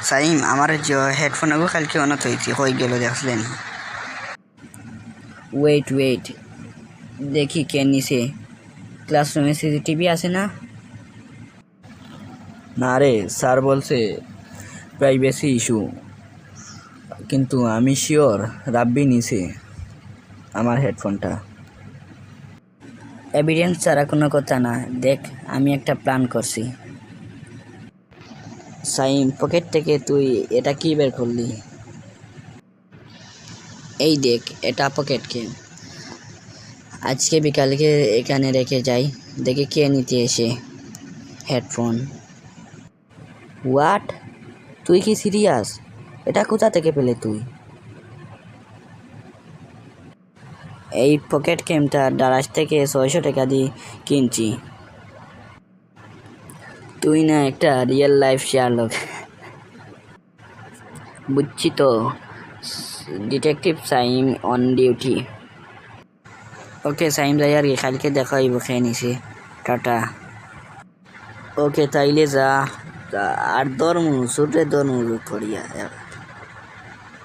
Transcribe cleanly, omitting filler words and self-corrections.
সাইম আমার হেডফোনগো কালকে অনত হয়েছি হয়ে গেল দেখলেন। ওয়েট দেখি কে নিছে। ক্লাসরুমে সিসিটিভি আছে না? না রে, স্যার বলছে প্রাইভেসি ইস্যু, কিন্তু আমি শিওর রাব্বি নিছে আমার হেডফোনটা। এভিডেন্স ছাড়া কোনো কথা না। দেখ, আমি একটা প্ল্যান করছি। সাইম পকেট থেকে তুই এটা কি বের করলি? এই দেখ, এটা পকেটকে আজকে বিকালকে এখানে রেখে যাই, দেখে কে নিতে এসে হেডফোন। হোয়াট, তুই কি সিরিয়াস? এটা কোথা থেকে পেলে তুই? এই পকেট ক্যামটা দারাজ থেকে 600 টাকা দিয়ে কিনছি। তুই না একটা রিয়েল লাইফ শার্লক। বুঝছি তো, ডিটেকটিভ সাইম অন ডিউটি। ওকে সাইম যাই আর কি, কালকে দেখা হইব খেয়ে নিছি। টাটা। ওকে তাইলে যা, আর ধর্ম সুরে ধর্ম করিয়া